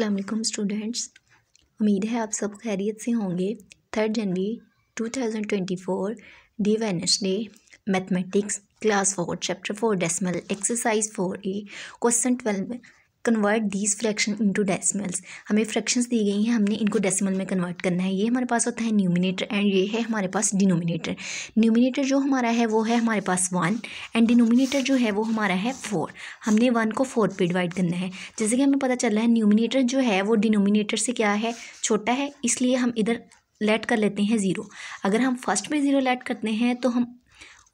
अस्सलाम वालेकुम स्टूडेंट्स, उम्मीद है आप सब खैरियत से होंगे। 3 जनवरी 2024 day Wednesday mathematics class 4 chapter 4 decimal exercise 4A question 12 convert these fraction into decimals. हमें फ्रैक्शंस दी गई हैं, हमने इनको डेसिमल में कन्वर्ट करना है। ये हमारे पास होता है न्यूमिनेटर एंड ये है हमारे पास डिनोमिनेटर। न्यूमिनेटर जो हमारा है वो है हमारे पास 1 एंड डिनोमिनेटर जो है वो हमारा है 4। हमने 1 को 4 पे डिवाइड करना है। जैसे कि हमें पता चल रहा है न्यूमिनेटर जो है वो डिनोमिनेटर से क्या है, छोटा है, इसलिए हम इधर लेट कर लेते हैं 0। अगर हम फर्स्ट में 0 लेट करते हैं तो हम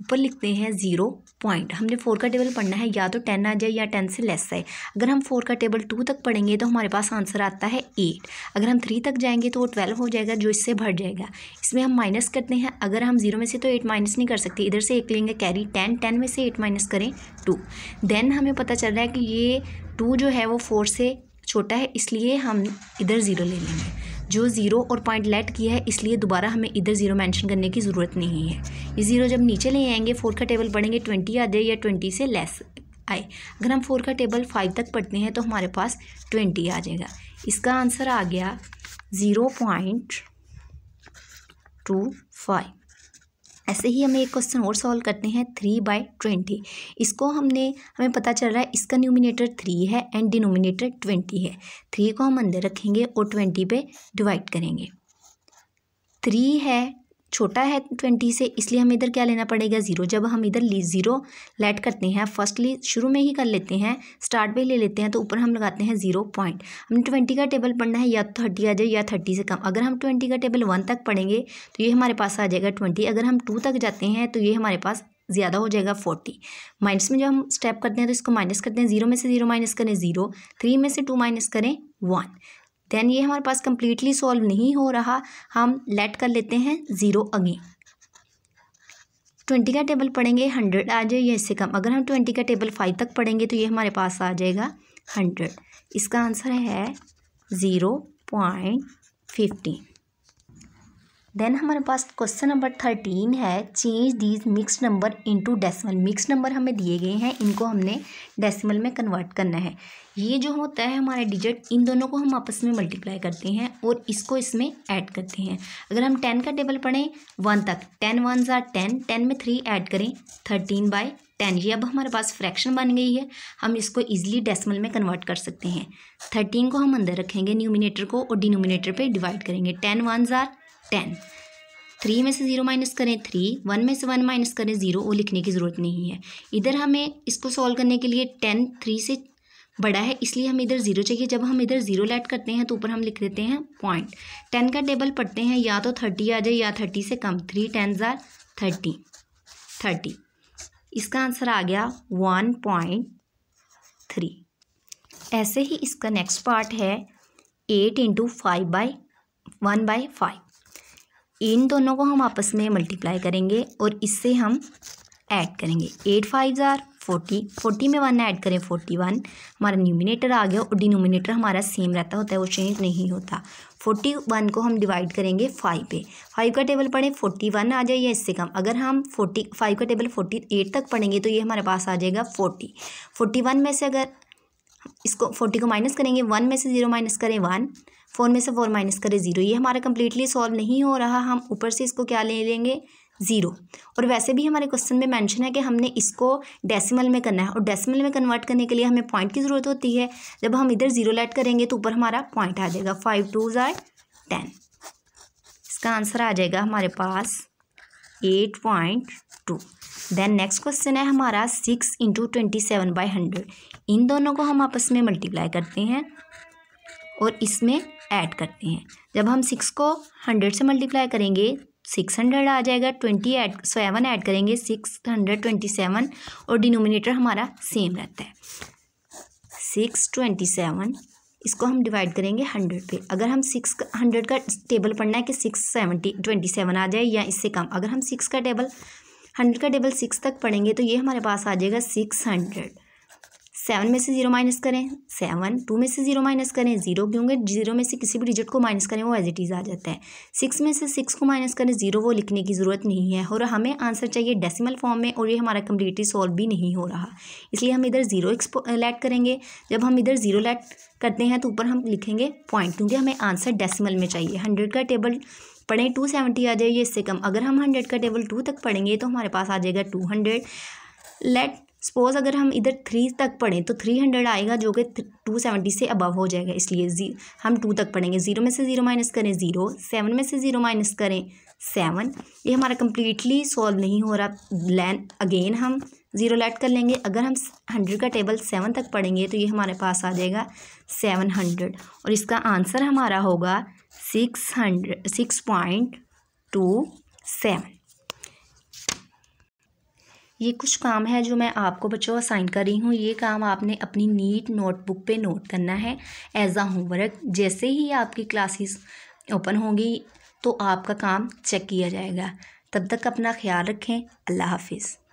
ऊपर लिखते हैं 0 पॉइंट। हमने 4 का टेबल पढ़ना है, या तो 10 आ जाए या 10 से लेस है। अगर हम 4 का टेबल 2 तक पढ़ेंगे तो हमारे पास आंसर आता है 8। अगर हम 3 तक जाएंगे तो वो 12 हो जाएगा, जो इससे बढ़ जाएगा। इसमें हम माइनस करते हैं। अगर हम 0 में से तो 8 माइनस नहीं कर सकते, इधर से 1 लेंगे कैरी 10 में से 8 माइनस करें 2। देन हमें पता चल रहा है कि ये 2 जो है वो 4 से छोटा है, इसलिए हम इधर 0 ले लेंगे। जो 0 और पॉइंट लेट किया है, इसलिए दोबारा हमें इधर 0 मेंशन करने की ज़रूरत नहीं है। ये 0 जब नीचे ले आएंगे, 4 का टेबल पढ़ेंगे 20 आ जाए या 20 से लेस आए। अगर हम 4 का टेबल 5 तक पढ़ते हैं तो हमारे पास 20 आ जाएगा। इसका आंसर आ गया 0.25। ऐसे ही हमें एक क्वेश्चन और सॉल्व करते हैं 3/20। इसको हमें पता चल रहा है इसका न्यूमिनेटर 3 है एंड डिनोमिनेटर 20 है। 3 को हम अंदर रखेंगे और 20 पे डिवाइड करेंगे। 3 है, छोटा है 20 से, इसलिए हमें इधर क्या लेना पड़ेगा 0। जब हम इधर 0 लेट करते हैं, फर्स्टली शुरू में ही कर लेते हैं, स्टार्ट पे ले लेते हैं, तो ऊपर हम लगाते हैं 0 पॉइंट। हमने 20 का टेबल पढ़ना है, या तो 30 आ जाए या 30 से कम। अगर हम 20 का टेबल 1 तक पढ़ेंगे तो ये हमारे पास आ जाएगा 20। अगर हम 2 तक जाते हैं तो ये हमारे पास ज़्यादा हो जाएगा 40। माइनस में जब हम स्टेप करते हैं तो इसको माइनस करते हैं। 0 में से 0 माइनस करें 0, 3 में से 2 माइनस करें 1। देन ये हमारे पास कम्प्लीटली सॉल्व नहीं हो रहा, हम लेट कर लेते हैं 0 अगेन। 20 का टेबल पढ़ेंगे 100 आ जाए या इससे कम। अगर हम 20 का टेबल 5 तक पढ़ेंगे तो ये हमारे पास आ जाएगा 100। इसका आंसर है 0.15। देन हमारे पास क्वेश्चन नंबर 13 है change these mixed number into decimal. Mixed number हमें दिए गए हैं, इनको हमने डेसिमल में कन्वर्ट करना है। ये जो होता है हमारे डिजिट, इन दोनों को हम आपस में मल्टीप्लाई करते हैं और इसको इसमें ऐड करते हैं। अगर हम 10 का टेबल पढ़ें 1 तक, 10 1s are 10, 10 में 3 ऐड करें 13/10। ये अब हमारे पास फ्रैक्शन बन गई है, हम इसको ईजिली डेसिमल में कन्वर्ट कर सकते हैं। 13 को हम अंदर रखेंगे न्यूमिनेटर को और डिनोमिनेटर पे डिवाइड करेंगे। 10 1s are 10, 3 में से 0 माइनस करें 3, 1 में से 1 माइनस करें 0, वो लिखने की ज़रूरत नहीं है। इधर हमें इसको सॉल्व करने के लिए 10 3 से बड़ा है, इसलिए हमें इधर 0 चाहिए। जब हम इधर 0 लेट करते हैं तो ऊपर हम लिख देते हैं पॉइंट। 10 का टेबल पढ़ते हैं, या तो 30 आ जाए या 30 से कम। 3 10s are 30। इसका आंसर आ गया 1.3। ऐसे ही इसका नेक्स्ट पार्ट है 8 × 1/5। इन दोनों को हम आपस में मल्टीप्लाई करेंगे और इससे हम ऐड करेंगे। 8 5s are 40, 40 में 1 ऐड करें 41। हमारा न्यूमिनेटर आ गया और डिनोमिनेटर हमारा सेम रहता होता है, वो चेंज नहीं होता। 41 को हम डिवाइड करेंगे 5 पे। 5 का टेबल पढ़ें 41 आ जाए या इससे कम। अगर हम 5 का टेबल 48 तक पढ़ेंगे तो ये हमारे पास आ जाएगा 40। 41 में से अगर इसको 40 को माइनस करेंगे, 1 में से 0 माइनस करें 1, 4 में से 4 माइनस करें 0। ये हमारा कम्प्लीटली सॉल्व नहीं हो रहा, हम ऊपर से इसको क्या ले लेंगे 0। और वैसे भी हमारे क्वेश्चन में मेंशन है कि हमने इसको डेसिमल में करना है और डेसिमल में कन्वर्ट करने के लिए हमें पॉइंट की ज़रूरत होती है। जब हम इधर 0 लेट करेंगे तो ऊपर हमारा पॉइंट आ जाएगा। 5 2s are 10। इसका आंसर आ जाएगा हमारे पास 8.2। देन नेक्स्ट क्वेश्चन है हमारा 6 × 27/100। इन दोनों को हम आपस में मल्टीप्लाई करते हैं और इसमें ऐड करते हैं। जब हम 6 को 100 से मल्टीप्लाई करेंगे 600 आ जाएगा। 7 ऐड करेंगे 627 और डिनोमिनेटर हमारा सेम रहता है 627। इसको हम डिवाइड करेंगे 100 पे। अगर हम 600 का टेबल पढ़ना है कि 627 आ जाए या इससे कम। अगर हम 100 का टेबल 6 तक पढ़ेंगे तो ये हमारे पास आ जाएगा 600। 7 में से 0 माइनस करें 7, 2 में से 0 माइनस करें 0, क्योंकि 0 में से किसी भी डिजिट को माइनस करें वो एज इट इज़ आ जाता है। 6 में से 6 को माइनस करें 0, वो लिखने की ज़रूरत नहीं है, और हमें आंसर चाहिए डेसिमल फॉर्म में, और ये हमारा कम्प्लीटली सॉल्व भी नहीं हो रहा, इसलिए हम इधर 0 लेट करेंगे। जब हम इधर 0 लेट करते हैं तो ऊपर हम लिखेंगे पॉइंट, क्योंकि हमें आंसर डेसिमल में चाहिए। 100 का टेबल पढ़ें 270 आ जाएगी, इससे कम। अगर हम 100 का टेबल 2 तक पढ़ेंगे तो हमारे पास आ जाएगा 200। लेट सपोज अगर हम इधर 3 तक पढ़ें तो 300 आएगा, जो कि 270 से अबव हो जाएगा, इसलिए हम 2 तक पढ़ेंगे। 0 में से 0 माइनस करें 0, 7 में से 0 माइनस करें 7। ये हमारा कम्प्लीटली सॉल्व नहीं हो रहा। अगेन हम 0 लेट कर लेंगे। अगर हम 100 का टेबल 7 तक पढ़ेंगे तो ये हमारे पास आ जाएगा 700, और इसका आंसर हमारा होगा 6.27। ये कुछ काम है जो मैं आपको बच्चों असाइन कर रही हूँ। ये काम आपने अपनी नीट नोटबुक पे नोट करना है एज अ होमवर्क। जैसे ही आपकी क्लासेस ओपन होंगी तो आपका काम चेक किया जाएगा। तब तक अपना ख्याल रखें। अल्लाह हाफिज़।